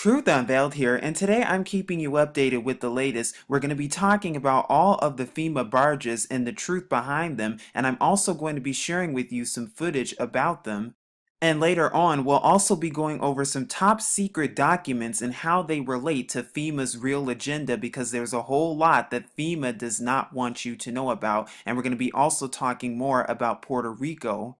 Truth Unveiled here, and today I'm keeping you updated with the latest. We're going to be talking about all of the FEMA barges and the truth behind them, and I'm also going to be sharing with you some footage about them. And later on, we'll also be going over some top secret documents and how they relate to FEMA's real agenda, because there's a whole lot that FEMA does not want you to know about, and we're going to be also talking more about Puerto Rico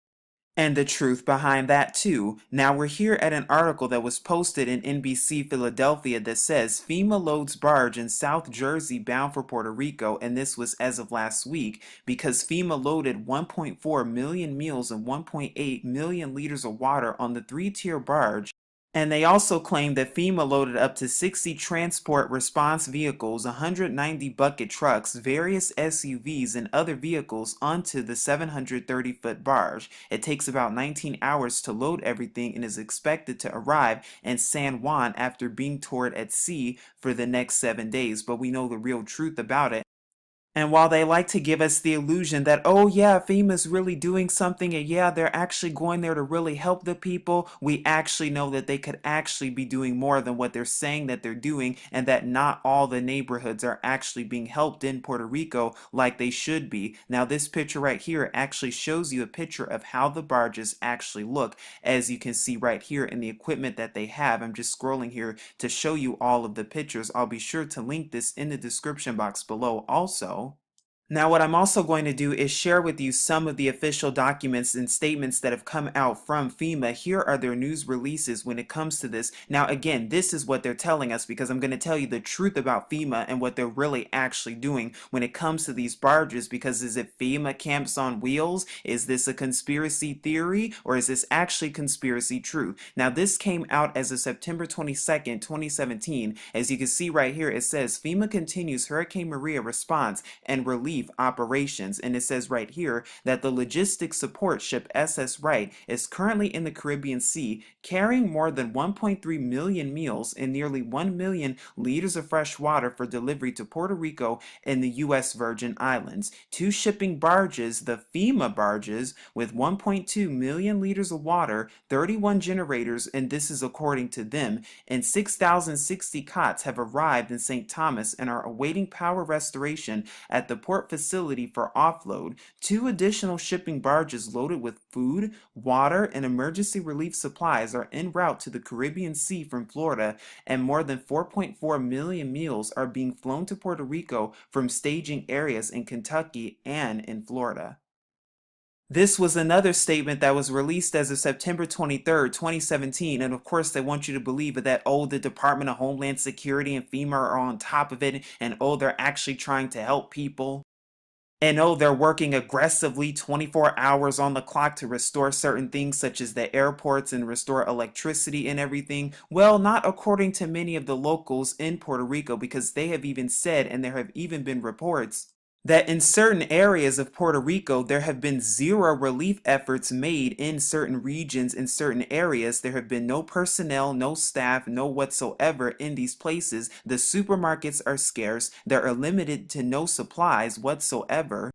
and the truth behind that too. Now we're here at an article that was posted in NBC Philadelphia that says FEMA loads barge in South Jersey bound for Puerto Rico, and this was as of last week because FEMA loaded 1.4 million meals and 1.8 million liters of water on the three-tier barge. And they also claim that FEMA loaded up to 60 transport response vehicles, 190 bucket trucks, various SUVs, and other vehicles onto the 730-foot barge. It takes about 19 hours to load everything and is expected to arrive in San Juan after being towed at sea for the next 7 days. But we know the real truth about it. And while they like to give us the illusion that, oh yeah, FEMA's really doing something and yeah, they're actually going there to really help the people, we actually know that they could actually be doing more than what they're saying that they're doing, and that not all the neighborhoods are actually being helped in Puerto Rico like they should be. Now this picture right here actually shows you a picture of how the barges actually look, as you can see right here in the equipment that they have. I'm just scrolling here to show you all of the pictures. I'll be sure to link this in the description box below also. Now, what I'm also going to do is share with you some of the official documents and statements that have come out from FEMA. Here are their news releases when it comes to this. Now, again, this is what they're telling us, because I'm going to tell you the truth about FEMA and what they're really actually doing when it comes to these barges. Because is it FEMA camps on wheels? Is this a conspiracy theory, or is this actually conspiracy truth? Now, this came out as of September 22nd, 2017. As you can see right here, it says FEMA continues Hurricane Maria response and relief operations, and it says right here that the logistics support ship SS Wright is currently in the Caribbean Sea carrying more than 1.3 million meals and nearly 1 million liters of fresh water for delivery to Puerto Rico and the U.S. Virgin Islands. Two shipping barges, the FEMA barges, with 1.2 million liters of water, 31 generators, and this is according to them, and 6,060 cots have arrived in St. Thomas and are awaiting power restoration at the port facility for offload. Two additional shipping barges loaded with food, water, and emergency relief supplies are en route to the Caribbean Sea from Florida, and more than 4.4 million meals are being flown to Puerto Rico from staging areas in Kentucky and in Florida. This was another statement that was released as of September 23rd, 2017, and of course they want you to believe that, oh, the Department of Homeland Security and FEMA are on top of it, and oh, they're actually trying to help people. And oh, they're working aggressively 24 hours on the clock to restore certain things such as the airports and restore electricity and everything. Well, not according to many of the locals in Puerto Rico, because they have even said, and there have even been reports, that in certain areas of Puerto Rico, there have been zero relief efforts made in certain regions, in certain areas. There have been no personnel, no staff, no whatsoever in these places. The supermarkets are scarce. There are limited to no supplies whatsoever.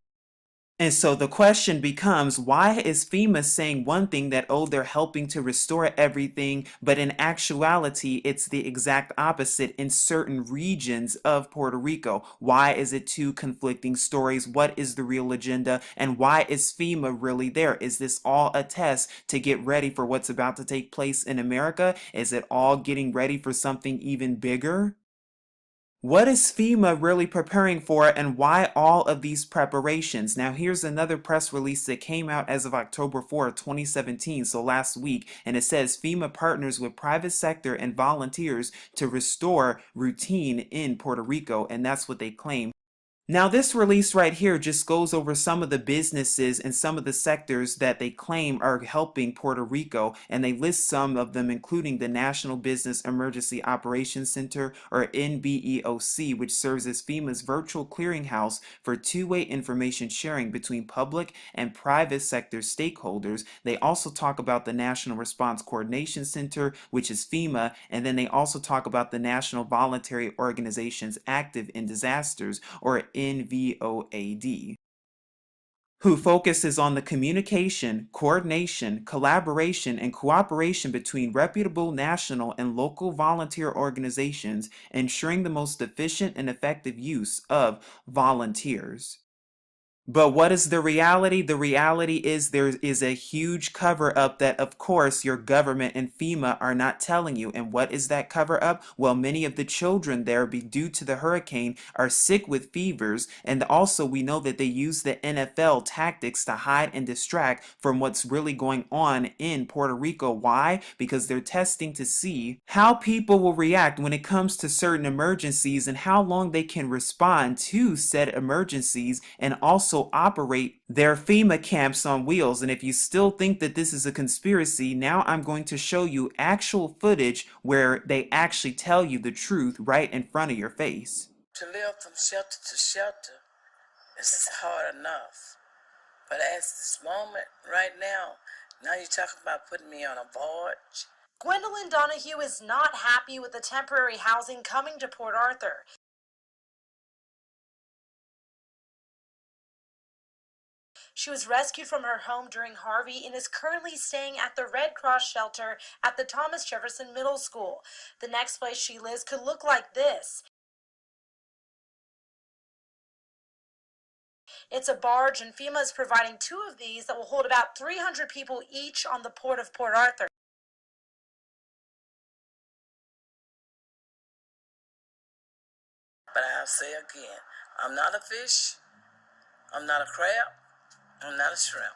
And so the question becomes, why is FEMA saying one thing that, oh, they're helping to restore everything, but in actuality, it's the exact opposite in certain regions of Puerto Rico? Why is it two conflicting stories? What is the real agenda? And why is FEMA really there? Is this all a test to get ready for what's about to take place in America? Is it all getting ready for something even bigger? What is FEMA really preparing for, and why all of these preparations? Now, here's another press release that came out as of October 4th, 2017, so last week, and it says FEMA partners with private sector and volunteers to restore routine in Puerto Rico, and that's what they claim. Now, this release right here just goes over some of the businesses and some of the sectors that they claim are helping Puerto Rico, and they list some of them, including the National Business Emergency Operations Center, or NBEOC, which serves as FEMA's virtual clearinghouse for two-way information sharing between public and private sector stakeholders. They also talk about the National Response Coordination Center, which is FEMA, and then they also talk about the National Voluntary Organizations Active in Disasters, or NVOAD. who focuses on the communication, coordination, collaboration, and cooperation between reputable national and local volunteer organizations, ensuring the most efficient and effective use of volunteers. But what is the reality? The reality is there is a huge cover up that, of course, your government and FEMA are not telling you. And what is that cover up? Well, many of the children there, due to the hurricane, are sick with fevers. And also, we know that they use the NFL tactics to hide and distract from what's really going on in Puerto Rico. Why? Because they're testing to see how people will react when it comes to certain emergencies and how long they can respond to said emergencies, and also operate their FEMA camps on wheels. And if you still think that this is a conspiracy, now I'm going to show you actual footage where they actually tell you the truth right in front of your face. To live from shelter to shelter is hard enough. But at this moment, right now you're talking about putting me on a barge. Gwendolyn Donahue is not happy with the temporary housing coming to Port Arthur. She was rescued from her home during Harvey and is currently staying at the Red Cross shelter at the Thomas Jefferson Middle School. The next place she lives could look like this. It's a barge, and FEMA is providing 2 of these that will hold about 300 people each on the port of Port Arthur. But I'll say again, I'm not a fish, I'm not a crab, I'm not a shrimp,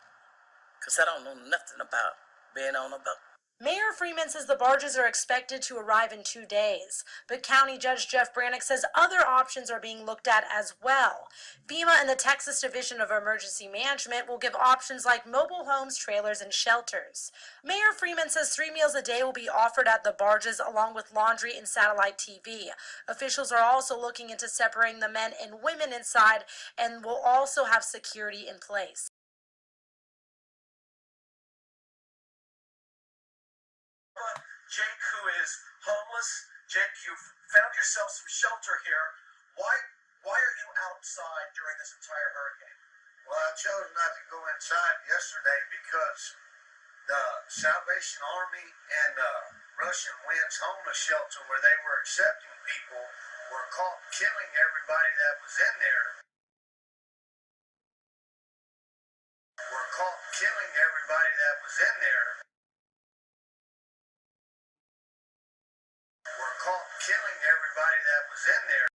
because I don't know nothing about being on a boat. Mayor Freeman says the barges are expected to arrive in 2 days, but County Judge Jeff Brannick says other options are being looked at as well. FEMA and the Texas Division of Emergency Management will give options like mobile homes, trailers, and shelters. Mayor Freeman says 3 meals a day will be offered at the barges along with laundry and satellite TV. Officials are also looking into separating the men and women inside and will also have security in place. Jake, who is homeless. Jake, you've found yourself some shelter here. Why are you outside during this entire hurricane? Well, I chose not to go inside yesterday because the Salvation Army and the Russian Winds homeless shelter where they were accepting people were caught killing everybody that was in there. Were caught killing everybody that was in there. Killing everybody that was in there.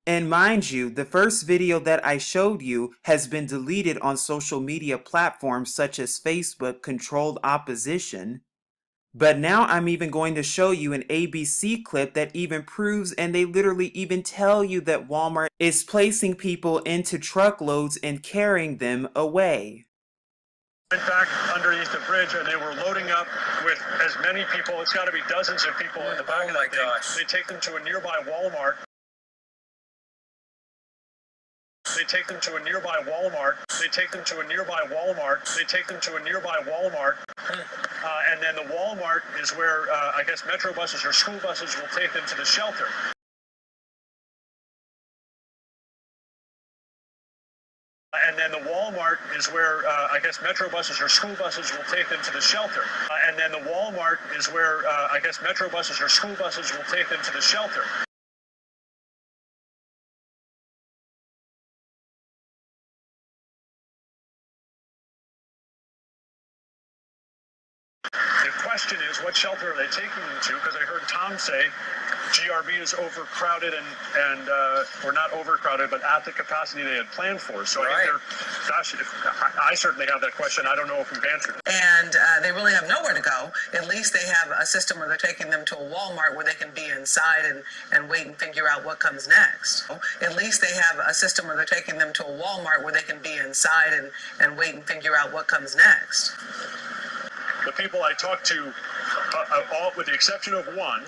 And mind you, the first video that I showed you has been deleted on social media platforms such as Facebook, Controlled Opposition. But now I'm even going to show you an ABC clip that even proves, and they literally even tell you that Walmart is placing people into truckloads and carrying them away. Went back underneath the bridge and they were loading up with as many people, it's got to be dozens of people in the back of that thing. They take them to a nearby Walmart. They take them to a nearby Walmart. They take them to a nearby Walmart. They take them to a nearby Walmart. And then the Walmart is where, I guess, metro buses or school buses will take them to the shelter. And then the Walmart is where, I guess, metro buses or school buses will take them to the shelter. And then the Walmart is where, I guess, metro buses or school buses will take them to the shelter. The question is, what shelter are they taking them to? Because I heard Tom say GRB is overcrowded and or not overcrowded, but at the capacity they had planned for. So I think they're, gosh, I certainly have that question. I don't know if we've answered it. And they really have nowhere to go. At least they have a system where they're taking them to a Walmart where they can be inside and wait and figure out what comes next. At least they have a system where they're taking them to a Walmart where they can be inside and wait and figure out what comes next. The people I talked to, all with the exception of one,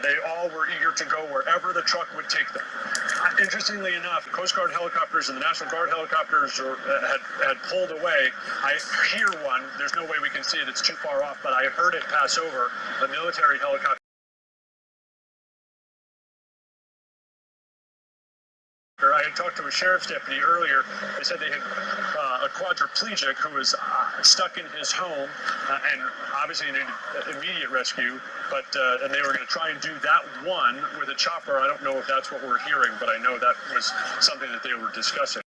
they all were eager to go wherever the truck would take them. Interestingly enough, Coast Guard helicopters and the National Guard helicopters had pulled away. I hear one. There's no way we can see it. It's too far off, but I heard it pass over. The military helicopter. I had talked to a sheriff's deputy earlier. They said they had a quadriplegic who was stuck in his home and obviously needed immediate rescue, but and they were going to try and do that one with a chopper. I don't know if that's what we're hearing, but I know that was something that they were discussing.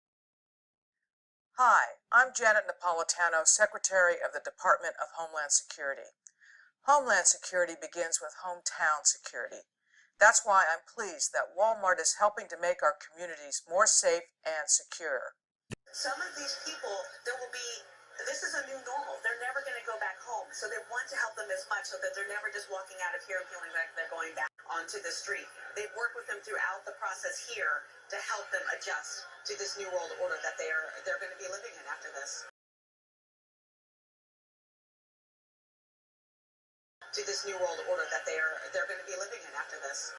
Hi, I'm Janet Napolitano, Secretary of the Department of Homeland Security. Homeland Security begins with hometown security. That's why I'm pleased that Walmart is helping to make our communities more safe and secure. Some of these people, this is a new normal. They're never going to go back home. So they want to help them as much so that they're never just walking out of here and feeling like they're going back onto the street. They've worked with them throughout the process here to help them adjust to this new world order that they're going to be living in after this. To this new world order that they're going to be living in after this.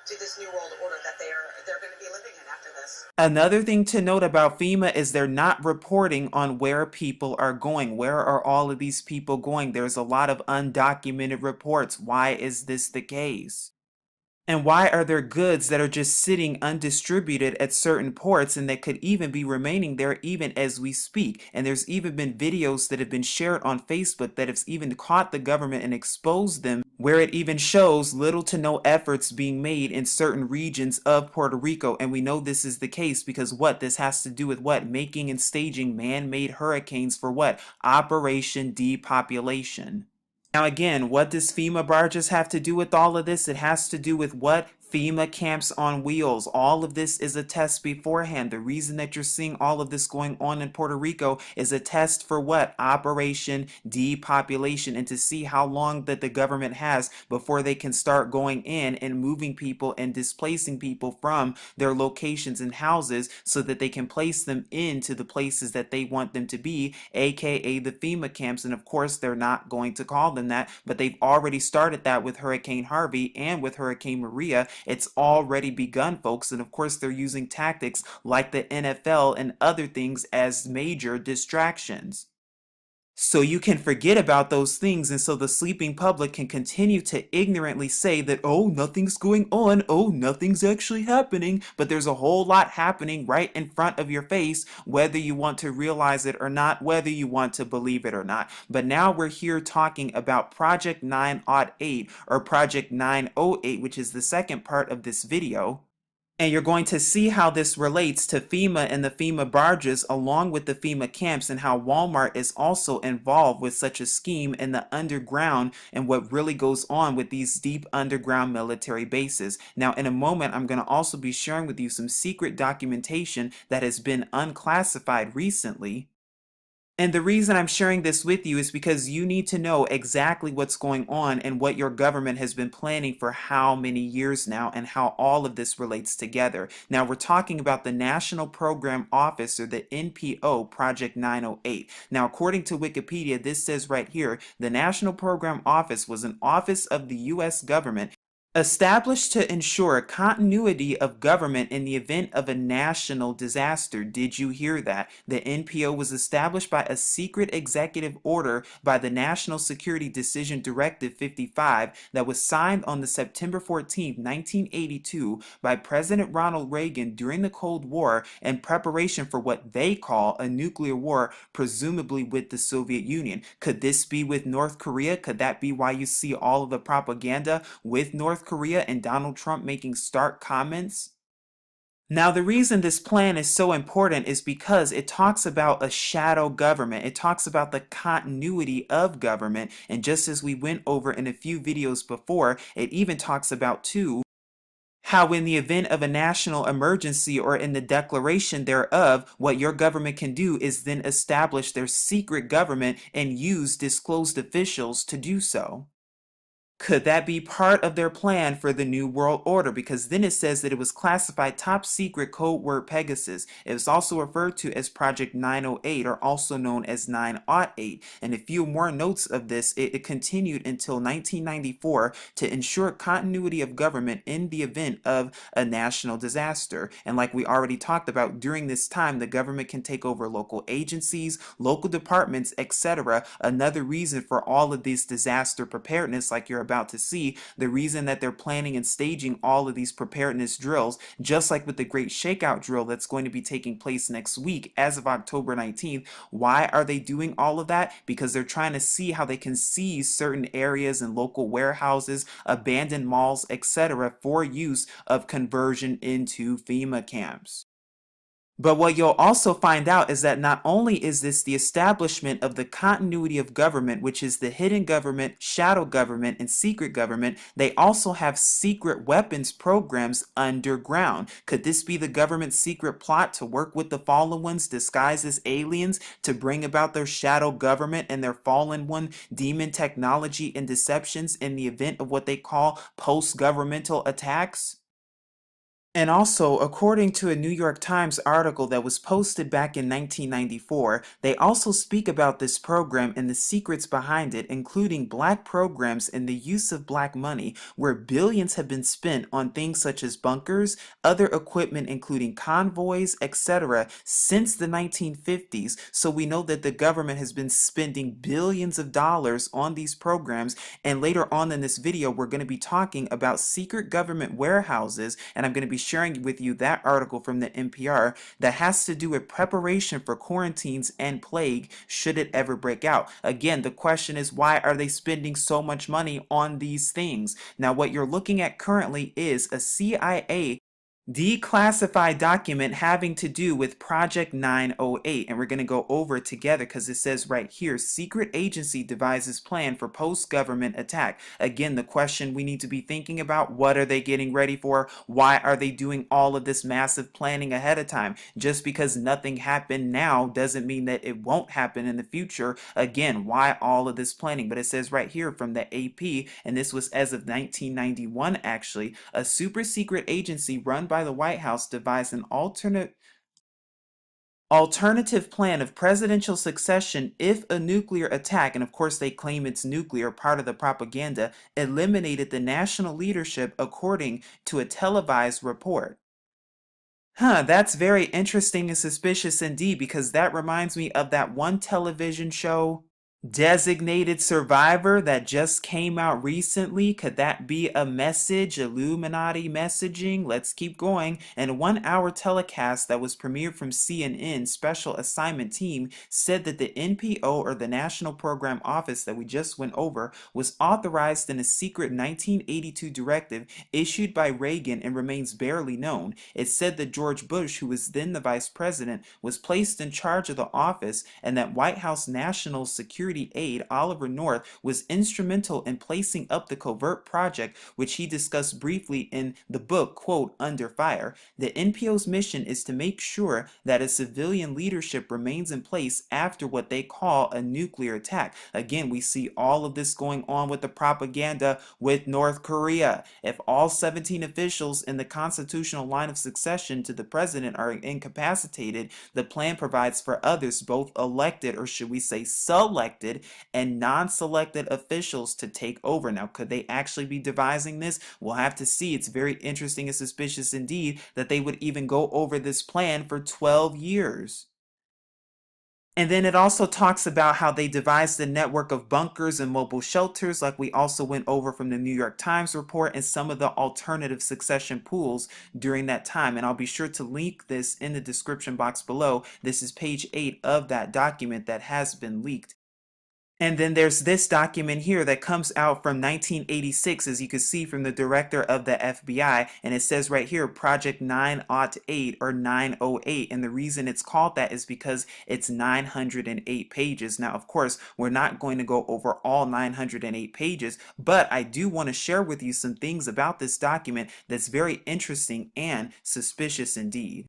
To this new world order that they're going to be living in after this. Another thing to note about FEMA is they're not reporting on where people are going. Where are all of these people going? There's a lot of undocumented reports. Why is this the case? And why are there goods that are just sitting undistributed at certain ports and that could even be remaining there even as we speak? And there's even been videos that have been shared on Facebook that have even caught the government and exposed them, where it even shows little to no efforts being made in certain regions of Puerto Rico. And we know this is the case because what? This has to do with what? Making and staging man-made hurricanes for what? Operation Depopulation. Now again, what does FEMA barges have to do with all of this? It has to do with what? FEMA camps on wheels. All of this is a test beforehand. The reason that you're seeing all of this going on in Puerto Rico is a test for what? Operation Depopulation, and to see how long that the government has before they can start going in and moving people and displacing people from their locations and houses so that they can place them into the places that they want them to be, aka the FEMA camps. And of course, they're not going to call them that, but they've already started that with Hurricane Harvey and with Hurricane Maria. It's already begun, folks, and of course they're using tactics like the NFL and other things as major distractions. So you can forget about those things, and so the sleeping public can continue to ignorantly say that, oh, nothing's going on, oh, nothing's actually happening, but there's a whole lot happening right in front of your face, whether you want to realize it or not, whether you want to believe it or not. But now we're here talking about Project 908 or Project 908, which is the second part of this video. And you're going to see how this relates to FEMA and the FEMA barges along with the FEMA camps, and how Walmart is also involved with such a scheme in the underground and what really goes on with these deep underground military bases. Now, in a moment, I'm going to also be sharing with you some secret documentation that has been unclassified recently. And the reason I'm sharing this with you is because you need to know exactly what's going on and what your government has been planning for how many years now, and how all of this relates together. Now, we're talking about the National Program Office, or the NPO, Project 908. Now, according to Wikipedia, this says right here, the National Program Office was an office of the U.S. government established to ensure continuity of government in the event of a national disaster. Did you hear that? The NPO was established by a secret executive order by the National Security Decision Directive 55 that was signed on the September 14, 1982 by President Ronald Reagan during the Cold War in preparation for what they call a nuclear war, presumably with the Soviet Union. Could this be with North Korea? Could that be why you see all of the propaganda with North Korea and Donald Trump making stark comments? Now, the reason this plan is so important is because it talks about a shadow government. It talks about the continuity of government. And just as we went over in a few videos before, it even talks about, too, how in the event of a national emergency or in the declaration thereof, what your government can do is then establish their secret government and use disclosed officials to do so. Could that be part of their plan for the New World Order? Because then it says that it was classified top secret code word Pegasus. It was also referred to as Project 908, or also known as 908. And a few more notes of this, it continued until 1994 to ensure continuity of government in the event of a national disaster. And like we already talked about, during this time, the government can take over local agencies, local departments, etc. Another reason for all of this disaster preparedness, like you're about to see, the reason that they're planning and staging all of these preparedness drills, just like with the Great Shakeout drill that's going to be taking place next week as of October 19th. Why are they doing all of that? Because they're trying to see how they can seize certain areas and local warehouses, abandoned malls, etc. for use of conversion into FEMA camps. But what you'll also find out is that not only is this the establishment of the continuity of government, which is the hidden government, shadow government, and secret government, they also have secret weapons programs underground. Could this be the government's secret plot to work with the fallen ones disguised as aliens to bring about their shadow government and their fallen one demon technology and deceptions in the event of what they call post-governmental attacks? And also, according to a New York Times article that was posted back in 1994, they also speak about this program and the secrets behind it, including black programs and the use of black money, where billions have been spent on things such as bunkers, other equipment including convoys, etc. since the 1950s. So we know that the government has been spending billions of dollars on these programs, and later on in this video, we're going to be talking about secret government warehouses, and I'm going to be sharing with you that article from the NPR that has to do with preparation for quarantines and plague should it ever break out. Again, the question is, why are they spending so much money on these things? Now, what you're looking at currently is a CIA declassified document having to do with Project 908, and we're going to go over it together because it says right here, secret agency devises plan for post-government attack. Again, the question we need to be thinking about, what are they getting ready for? Why are they doing all of this massive planning ahead of time? Just because nothing happened now doesn't mean that it won't happen in the future. Again, why all of this planning? But it says right here from the AP, and this was as of 1991 actually, a super secret agency run by the White House devised an alternative plan of presidential succession if a nuclear attack, and of course they claim it's nuclear, part of the propaganda, eliminated the national leadership according to a televised report. That's very interesting and suspicious indeed, because that reminds me of that one television show, Designated Survivor, that just came out recently. Could that be a message? Illuminati messaging? Let's keep going. And a 1-hour telecast that was premiered from CNN Special Assignment Team said that the NPO, or the National Program Office that we just went over, was authorized in a secret 1982 directive issued by Reagan and remains barely known. It said that George Bush, who was then the vice president, was placed in charge of the office, and that White House National Security aide Oliver North was instrumental in placing up the covert project, which he discussed briefly in the book, quote, Under Fire. The NPO's mission is to make sure that a civilian leadership remains in place after what they call a nuclear attack. Again, we see all of this going on with the propaganda with North Korea. If all 17 officials in the constitutional line of succession to the president are incapacitated, the plan provides for others, both elected, or should we say selected, and non-selected officials to take over. Now, could they actually be devising this? We'll have to see. It's very interesting and suspicious indeed that they would even go over this plan for 12 years. And then it also talks about how they devised a network of bunkers and mobile shelters, like we also went over from the New York Times report, and some of the alternative succession pools during that time. And I'll be sure to link this in the description box below. This is page 8 of that document that has been leaked. And then there's this document here that comes out from 1986, as you can see from the director of the FBI, and it says right here, Project 908 or 908, and the reason it's called that is because it's 908 pages. Now, of course, we're not going to go over all 908 pages, but I do want to share with you some things about this document that's very interesting and suspicious indeed.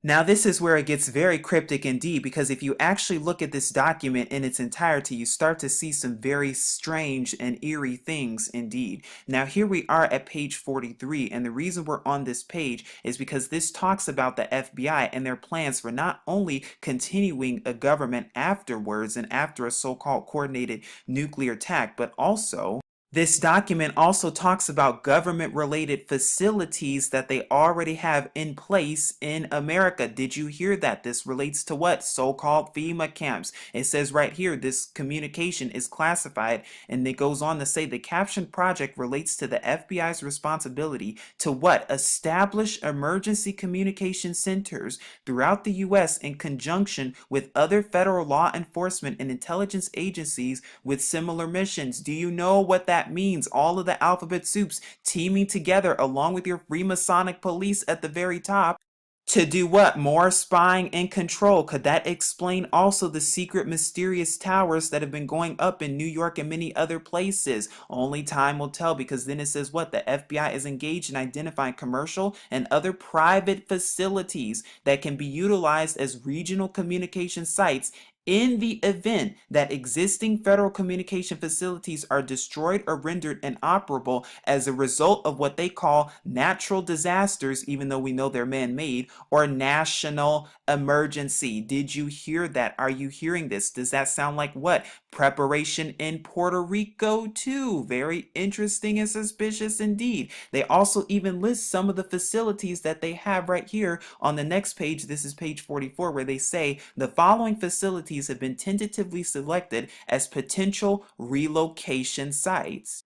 Now, this is where it gets very cryptic indeed, because if you actually look at this document in its entirety, you start to see some very strange and eerie things indeed. Now, here we are at page 43, and the reason we're on this page is because this talks about the FBI and their plans for not only continuing a government afterwards and after a so-called coordinated nuclear attack, but also This document also talks about government-related facilities that they already have in place in America. Did you hear that? This relates to what? So-called FEMA camps. It says right here, this communication is classified, and it goes on to say the captioned project relates to the FBI's responsibility to what? Establish emergency communication centers throughout the U.S. in conjunction with other federal law enforcement and intelligence agencies with similar missions. Do you know what that means? All of the alphabet soups teaming together along with your Freemasonic police at the very top to do what? More spying and control. Could that explain also the secret mysterious towers that have been going up in New York and many other places? Only time will tell, because then it says what? The FBI is engaged in identifying commercial and other private facilities that can be utilized as regional communication sites in the event that existing federal communication facilities are destroyed or rendered inoperable as a result of what they call natural disasters, even though we know they're man-made, or national emergency. Did you hear that? Are you hearing this? Does that sound like what? Preparation in Puerto Rico too. Very interesting and suspicious indeed. They also even list some of the facilities that they have right here on the next page. This is page 44, where they say the following facilities have been tentatively selected as potential relocation sites.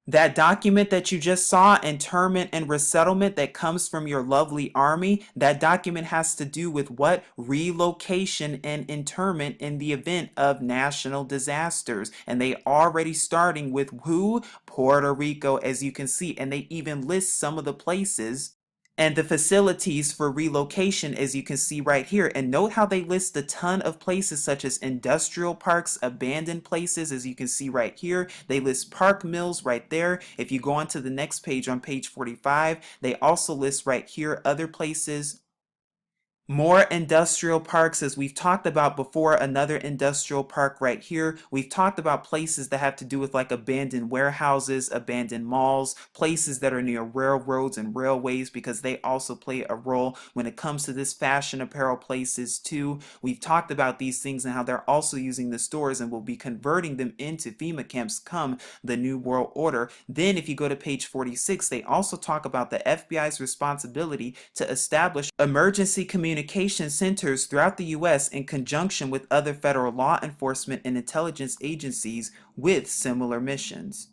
That document that you just saw, internment and resettlement, that comes from your lovely army, that document has to do with what? Relocation and internment in the event of national disasters. And they already starting with who? Puerto Rico, as you can see. And they even list some of the places and the facilities for relocation, as you can see right here. And note how they list a ton of places such as industrial parks, abandoned places, as you can see right here. They list park mills right there. If you go on to the next page, on page 45, they also list right here other places. More industrial parks, as we've talked about before, another industrial park right here. We've talked about places that have to do with like abandoned warehouses, abandoned malls, places that are near railroads and railways, because they also play a role when it comes to this fashion apparel places too. We've talked about these things and how they're also using the stores and will be converting them into FEMA camps come the New World Order. Then if you go to page 46, they also talk about the FBI's responsibility to establish emergency communication centers throughout the U.S. in conjunction with other federal law enforcement and intelligence agencies with similar missions.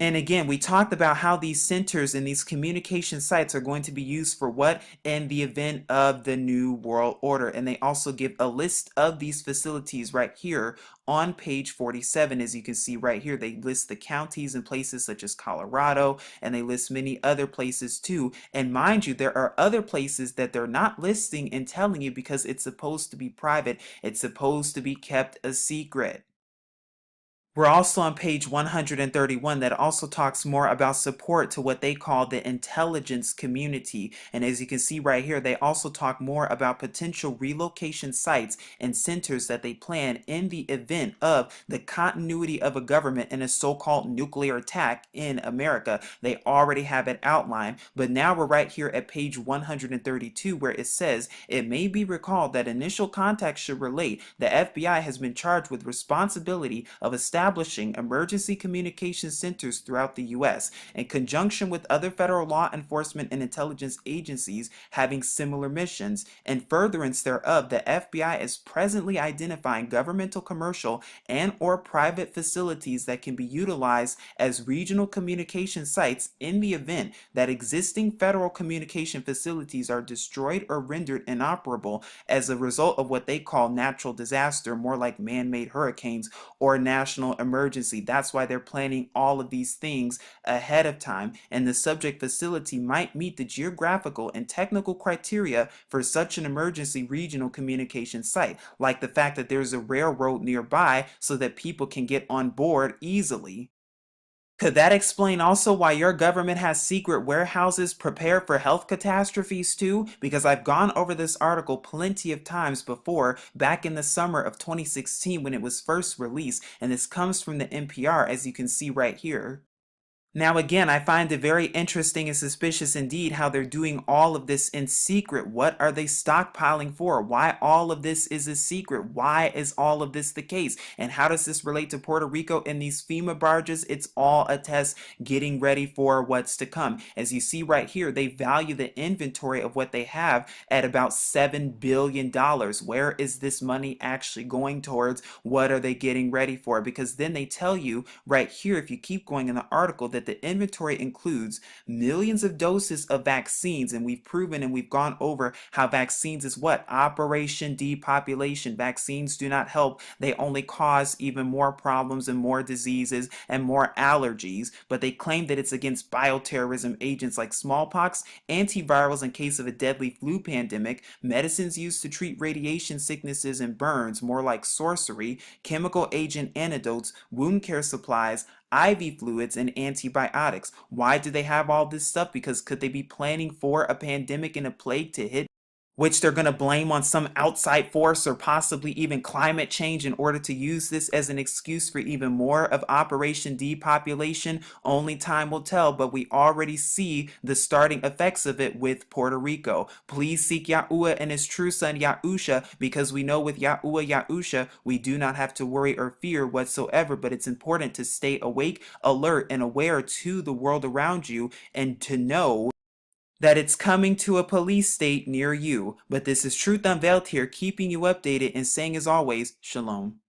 And again, we talked about how these centers and these communication sites are going to be used for what? In the event of the New World Order. And they also give a list of these facilities right here on page 47. As you can see right here, they list the counties and places such as Colorado, and they list many other places too. And mind you, there are other places that they're not listing and telling you because it's supposed to be private. It's supposed to be kept a secret. We're also on page 131 that also talks more about support to what they call the intelligence community. And as you can see right here, they also talk more about potential relocation sites and centers that they plan in the event of the continuity of a government in a so-called nuclear attack in America. They already have it outlined, but now we're right here at page 132, where it says it may be recalled that initial contacts should relate the FBI has been charged with responsibility of establishing emergency communication centers throughout the U.S. in conjunction with other federal law enforcement and intelligence agencies having similar missions. In furtherance thereof, the FBI is presently identifying governmental, commercial, and or private facilities that can be utilized as regional communication sites in the event that existing federal communication facilities are destroyed or rendered inoperable as a result of what they call natural disaster, more like man-made hurricanes, or national emergency. That's why they're planning all of these things ahead of time, and the subject facility might meet the geographical and technical criteria for such an emergency regional communication site, like the fact that there's a railroad nearby so that people can get on board easily. Could that explain also why your government has secret warehouses prepared for health catastrophes too? Because I've gone over this article plenty of times before, back in the summer of 2016 when it was first released, and this comes from the NPR, as you can see right here. Now, again, I find it very interesting and suspicious indeed how they're doing all of this in secret. What are they stockpiling for? Why all of this is a secret? Why is all of this the case? And how does this relate to Puerto Rico and these FEMA barges? It's all a test getting ready for what's to come. As you see right here, they value the inventory of what they have at about $7 billion. Where is this money actually going towards? What are they getting ready for? Because then they tell you right here, if you keep going in the article, that the inventory includes millions of doses of vaccines, and we've proven and we've gone over how vaccines is what? Operation depopulation. Vaccines do not help. They only cause even more problems and more diseases and more allergies, but they claim that it's against bioterrorism agents like smallpox, antivirals in case of a deadly flu pandemic, medicines used to treat radiation sicknesses and burns, more like sorcery, chemical agent antidotes, wound care supplies, IV fluids, and antibiotics. Why do they have all this stuff? Because could they be planning for a pandemic and a plague to hit, which they're going to blame on some outside force or possibly even climate change in order to use this as an excuse for even more of Operation Depopulation? Only time will tell, but we already see the starting effects of it with Puerto Rico. Please seek Yahuwah and his true son Yahusha, because we know with Yahuwah Yahusha we do not have to worry or fear whatsoever, but it's important to stay awake, alert, and aware to the world around you, and to know that it's coming to a police state near you. But this is Truth Unveiled here, keeping you updated and saying as always, Shalom.